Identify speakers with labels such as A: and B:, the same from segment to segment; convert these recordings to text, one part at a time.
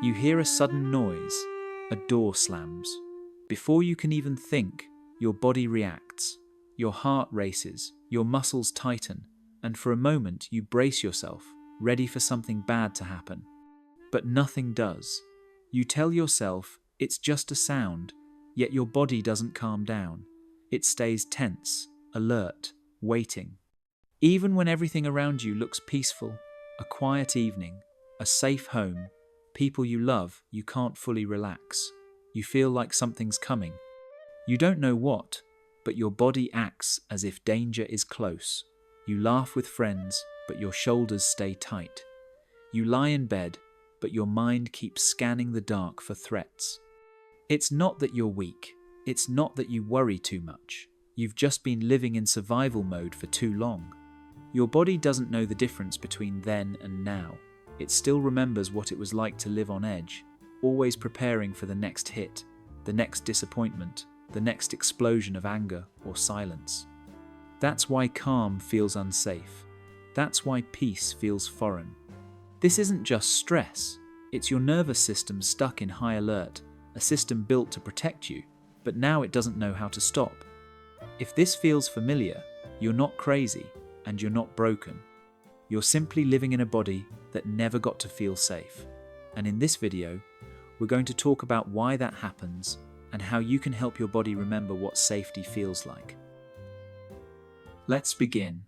A: You hear a sudden noise, a door slams. Before you can even think, your body reacts. Your heart races, your muscles tighten, and for a moment you brace yourself, ready for something bad to happen. But nothing does. You tell yourself it's just a sound, yet your body doesn't calm down. It stays tense, alert, waiting. Even when everything around you looks peaceful, a quiet evening, a safe home, people you love, you can't fully relax. You feel like something's coming. You don't know what, but your body acts as if danger is close. You laugh with friends, but your shoulders stay tight. You lie in bed, but your mind keeps scanning the dark for threats. It's not that you're weak. It's not that you worry too much. You've just been living in survival mode for too long. Your body doesn't know the difference between then and now. It still remembers what it was like to live on edge, always preparing for the next hit, the next disappointment, the next explosion of anger or silence. That's why calm feels unsafe. That's why peace feels foreign. This isn't just stress. It's your nervous system stuck in high alert, a system built to protect you, but now it doesn't know how to stop. If this feels familiar, you're not crazy and you're not broken. You're simply living in a body that never got to feel safe. And in this video, we're going to talk about why that happens and how you can help your body remember what safety feels like. Let's begin.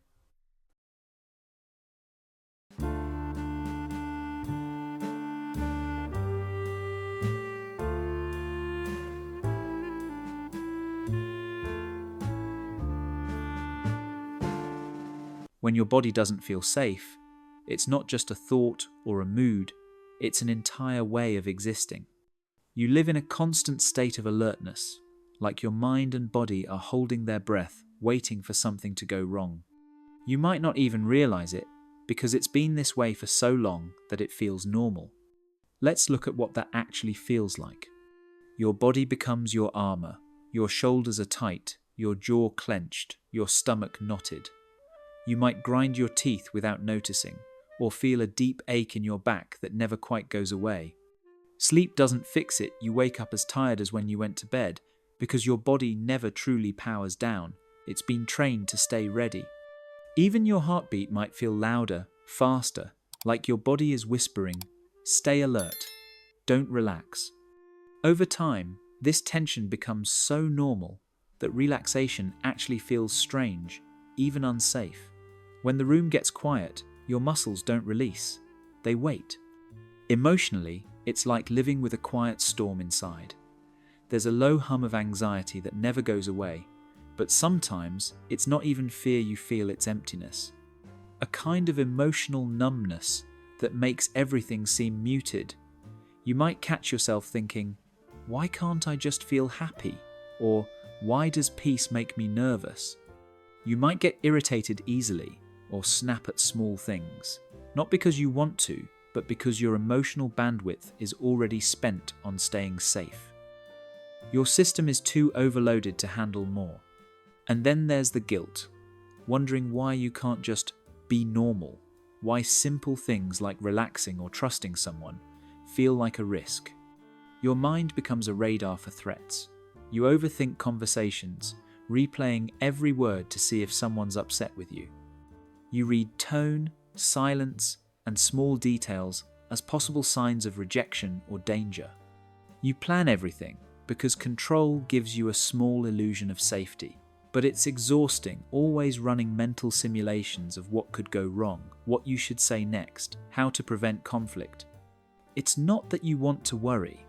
A: When your body doesn't feel safe, it's not just a thought or a mood, it's an entire way of existing. You live in a constant state of alertness, like your mind and body are holding their breath, waiting for something to go wrong. You might not even realize it, because it's been this way for so long that it feels normal. Let's look at what that actually feels like. Your body becomes your armor. Your shoulders are tight, your jaw clenched, your stomach knotted. You might grind your teeth without noticing, or feel a deep ache in your back that never quite goes away. Sleep doesn't fix it. You wake up as tired as when you went to bed, because your body never truly powers down. It's been trained to stay ready. Even your heartbeat might feel louder, faster, like your body is whispering, "Stay alert. Don't relax." Over time, this tension becomes so normal that relaxation actually feels strange, even unsafe. When the room gets quiet, your muscles don't release. They wait. Emotionally, it's like living with a quiet storm inside. There's a low hum of anxiety that never goes away, but sometimes it's not even fear you feel, it's emptiness. A kind of emotional numbness that makes everything seem muted. You might catch yourself thinking, "Why can't I just feel happy?" Or, "Why does peace make me nervous?" You might get irritated easily or snap at small things, not because you want to, but because your emotional bandwidth is already spent on staying safe. Your system is too overloaded to handle more. And then there's the guilt, wondering why you can't just be normal, why simple things like relaxing or trusting someone feel like a risk. Your mind becomes a radar for threats. You overthink conversations, replaying every word to see if someone's upset with you. You read tone, silence, and small details as possible signs of rejection or danger. You plan everything because control gives you a small illusion of safety. But it's exhausting, always running mental simulations of what could go wrong, what you should say next, how to prevent conflict. It's not that you want to worry.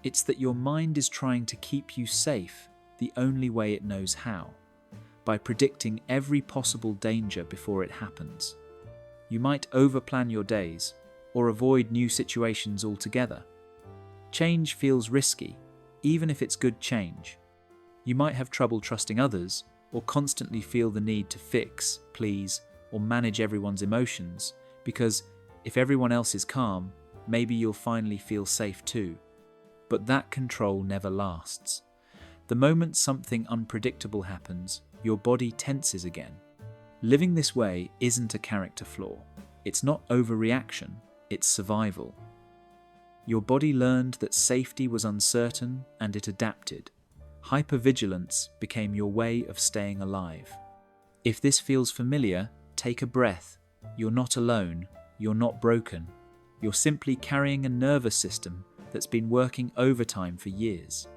A: It's that your mind is trying to keep you safe the only way it knows how, by predicting every possible danger before it happens. You might overplan your days or avoid new situations altogether. Change feels risky, even if it's good change. You might have trouble trusting others or constantly feel the need to fix, please, or manage everyone's emotions because if everyone else is calm, maybe you'll finally feel safe too. But that control never lasts. The moment something unpredictable happens, your body tenses again. Living this way isn't a character flaw. It's not overreaction, it's survival. Your body learned that safety was uncertain and it adapted. Hypervigilance became your way of staying alive. If this feels familiar, take a breath. You're not alone. You're not broken. You're simply carrying a nervous system that's been working overtime for years.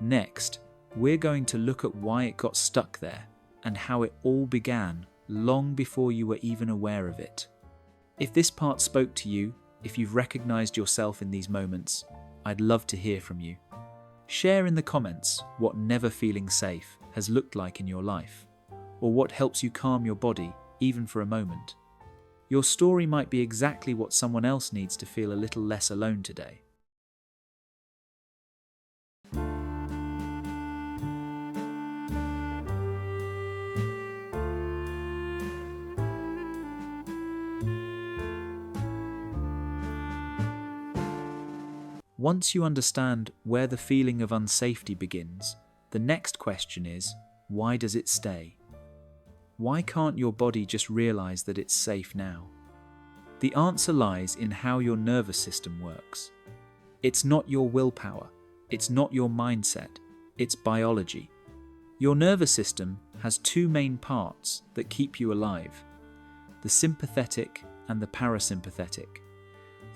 A: Next, we're going to look at why it got stuck there and how it all began long before you were even aware of it. If this part spoke to you, if you've recognized yourself in these moments, I'd love to hear from you. Share in the comments what never feeling safe has looked like in your life, or what helps you calm your body even for a moment. Your story might be exactly what someone else needs to feel a little less alone today. Once you understand where the feeling of unsafety begins, the next question is, why does it stay? Why can't your body just realize that it's safe now? The answer lies in how your nervous system works. It's not your willpower, it's not your mindset, it's biology. Your nervous system has two main parts that keep you alive: the sympathetic and the parasympathetic.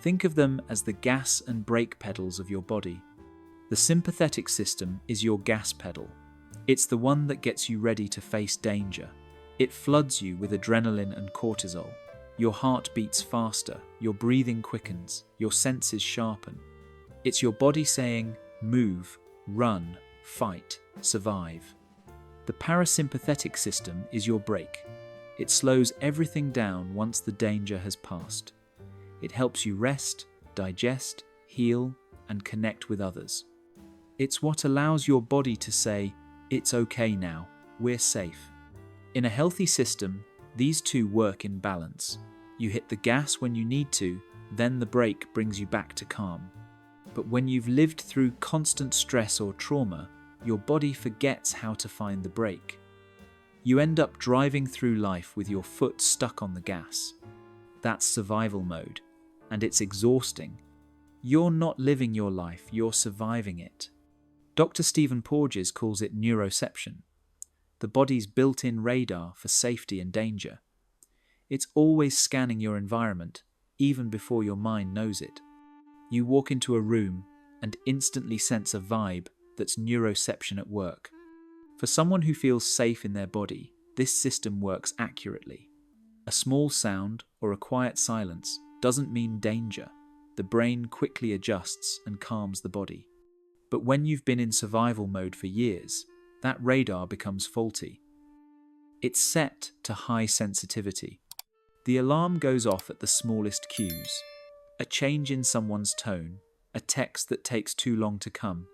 A: Think of them as the gas and brake pedals of your body. The sympathetic system is your gas pedal. It's the one that gets you ready to face danger. It floods you with adrenaline and cortisol. Your heart beats faster, your breathing quickens, your senses sharpen. It's your body saying, move, run, fight, survive. The parasympathetic system is your brake. It slows everything down once the danger has passed. It helps you rest, digest, heal, and connect with others. It's what allows your body to say, it's okay now, we're safe. In a healthy system, these two work in balance. You hit the gas when you need to, then the brake brings you back to calm. But when you've lived through constant stress or trauma, your body forgets how to find the brake. You end up driving through life with your foot stuck on the gas. That's survival mode. And it's exhausting. You're not living your life, you're surviving it. Dr. Stephen Porges calls it neuroception, the body's built-in radar for safety and danger. It's always scanning your environment, even before your mind knows it. You walk into a room and instantly sense a vibe that's neuroception at work. For someone who feels safe in their body, this system works accurately. A small sound or a quiet silence doesn't mean danger. The brain quickly adjusts and calms the body. But when you've been in survival mode for years, that radar becomes faulty. It's set to high sensitivity. The alarm goes off at the smallest cues. A change in someone's tone, a text that takes too long to come,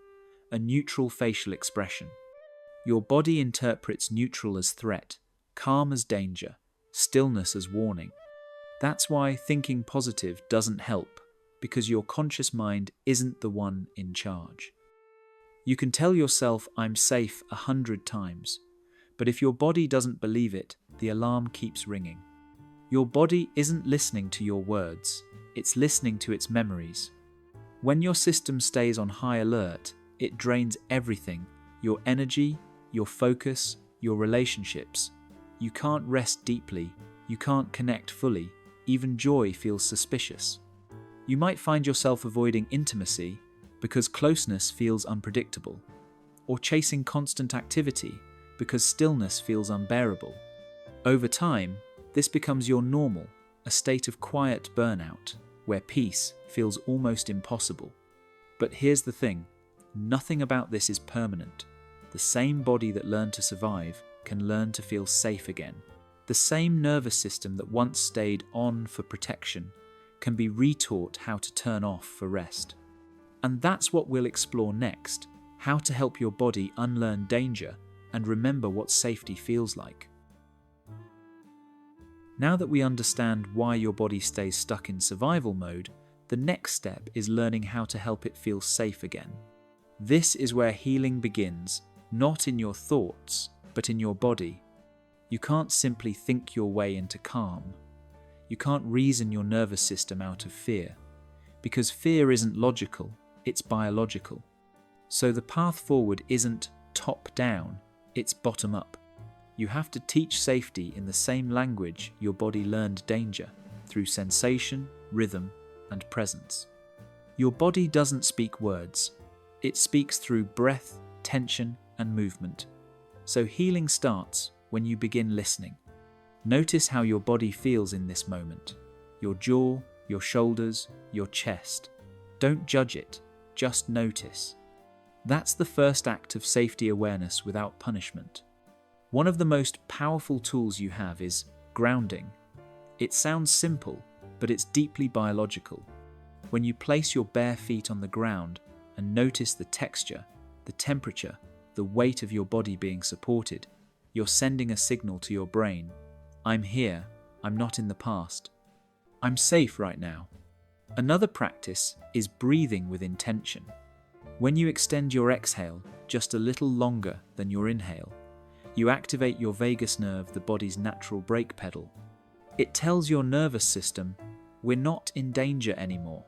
A: a neutral facial expression. Your body interprets neutral as threat, calm as danger, stillness as warning. That's why thinking positive doesn't help, because your conscious mind isn't the one in charge. You can tell yourself, I'm safe 100 times, but if your body doesn't believe it, the alarm keeps ringing. Your body isn't listening to your words, it's listening to its memories. When your system stays on high alert, it drains everything: your energy, your focus, your relationships. You can't rest deeply, you can't connect fully. Even joy feels suspicious. You might find yourself avoiding intimacy because closeness feels unpredictable, or chasing constant activity because stillness feels unbearable. Over time, this becomes your normal, a state of quiet burnout, where peace feels almost impossible. But here's the thing, nothing about this is permanent. The same body that learned to survive can learn to feel safe again. The same nervous system that once stayed on for protection can be retaught how to turn off for rest. And that's what we'll explore next, how to help your body unlearn danger and remember what safety feels like. Now that we understand why your body stays stuck in survival mode, the next step is learning how to help it feel safe again. This is where healing begins, not in your thoughts, but in your body. You can't simply think your way into calm. You can't reason your nervous system out of fear. because fear isn't logical, it's biological. So the path forward isn't top-down, it's bottom-up. You have to teach safety in the same language your body learned danger, through sensation, rhythm, and presence. Your body doesn't speak words. It speaks through breath, tension, and movement. So healing starts when you begin listening. Notice how your body feels in this moment. Your jaw, your shoulders, your chest. Don't judge it, just notice. That's the first act of safety awareness without punishment. One of the most powerful tools you have is grounding. It sounds simple, but it's deeply biological. When you place your bare feet on the ground and notice the texture, the temperature, the weight of your body being supported, you're sending a signal to your brain. I'm here, I'm not in the past. I'm safe right now. Another practice is breathing with intention. When you extend your exhale just a little longer than your inhale, you activate your vagus nerve, the body's natural brake pedal. It tells your nervous system, we're not in danger anymore.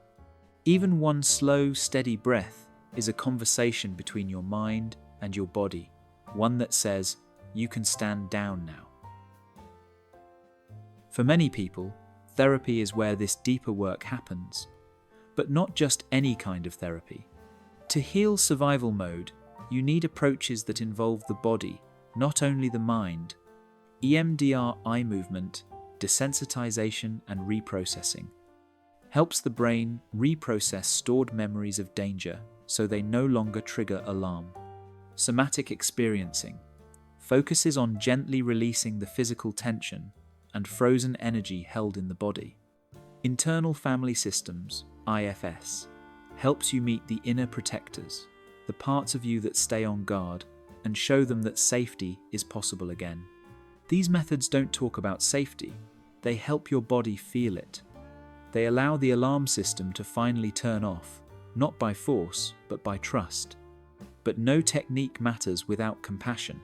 A: Even one slow, steady breath is a conversation between your mind and your body, one that says, you can stand down now. For many people, therapy is where this deeper work happens, but not just any kind of therapy. To heal survival mode, you need approaches that involve the body, not only the mind. EMDR eye movement, desensitization and reprocessing helps the brain reprocess stored memories of danger so they no longer trigger alarm. Somatic experiencing focuses on gently releasing the physical tension and frozen energy held in the body. Internal family systems, IFS, helps you meet the inner protectors, the parts of you that stay on guard, and show them that safety is possible again. These methods don't talk about safety, they help your body feel it. They allow the alarm system to finally turn off, not by force, but by trust. But no technique matters without compassion.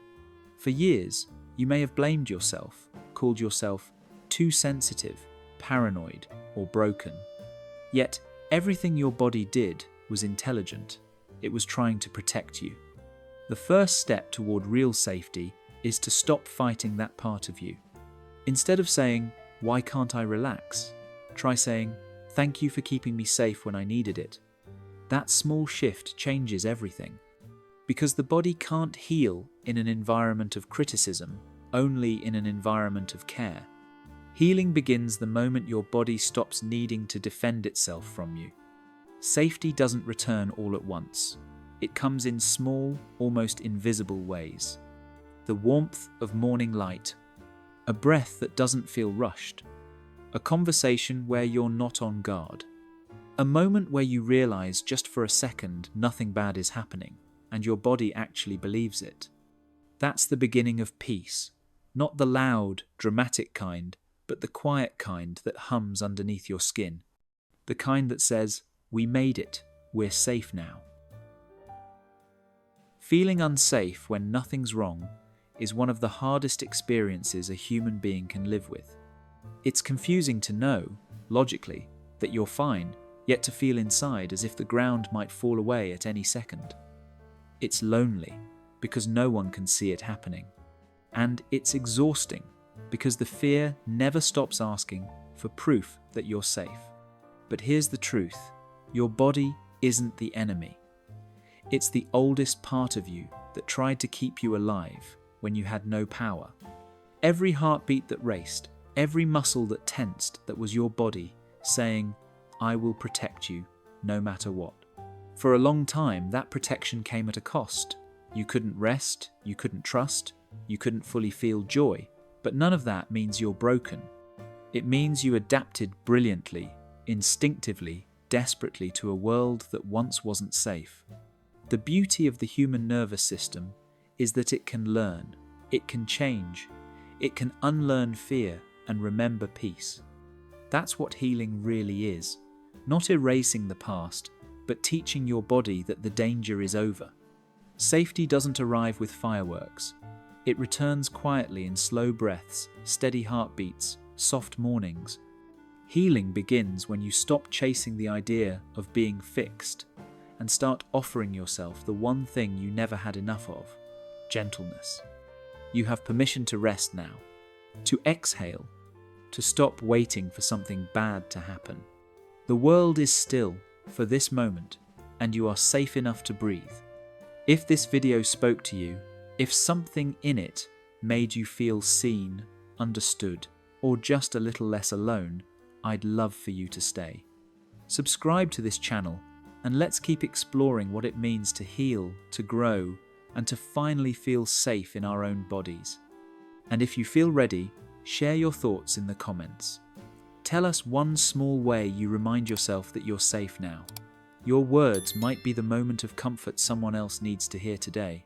A: For years, you may have blamed yourself, called yourself too sensitive, paranoid, or broken. Yet, everything your body did was intelligent. It was trying to protect you. The first step toward real safety is to stop fighting that part of you. Instead of saying, "Why can't I relax?" try saying, "Thank you for keeping me safe when I needed it." That small shift changes everything. Because the body can't heal in an environment of criticism, only in an environment of care. Healing begins the moment your body stops needing to defend itself from you. Safety doesn't return all at once. It comes in small, almost invisible ways. The warmth of morning light, a breath that doesn't feel rushed, a conversation where you're not on guard, a moment where you realize just for a second nothing bad is happening, and your body actually believes it. That's the beginning of peace, not the loud, dramatic kind, but the quiet kind that hums underneath your skin, the kind that says, "We made it, we're safe now." Feeling unsafe when nothing's wrong is one of the hardest experiences a human being can live with. It's confusing to know, logically, that you're fine, yet to feel inside as if the ground might fall away at any second. It's lonely, because no one can see it happening. And it's exhausting, because the fear never stops asking for proof that you're safe. But here's the truth, your body isn't the enemy. It's the oldest part of you that tried to keep you alive when you had no power. Every heartbeat that raced, every muscle that tensed, that was your body saying, "I will protect you, no matter what." For a long time, that protection came at a cost. You couldn't rest, you couldn't trust, you couldn't fully feel joy. But none of that means you're broken. It means you adapted brilliantly, instinctively, desperately to a world that once wasn't safe. The beauty of the human nervous system is that it can learn, it can change, it can unlearn fear and remember peace. That's what healing really is, not erasing the past, but teaching your body that the danger is over. Safety doesn't arrive with fireworks. It returns quietly in slow breaths, steady heartbeats, soft mornings. Healing begins when you stop chasing the idea of being fixed and start offering yourself the one thing you never had enough of: gentleness. You have permission to rest now, to exhale, to stop waiting for something bad to happen. The world is still for this moment, and you are safe enough to breathe. If this video spoke to you, if something in it made you feel seen, understood, or just a little less alone, I'd love for you to stay. Subscribe to this channel, and let's keep exploring what it means to heal, to grow, and to finally feel safe in our own bodies. And if you feel ready, share your thoughts in the comments. Tell us one small way you remind yourself that you're safe now. Your words might be the moment of comfort someone else needs to hear today.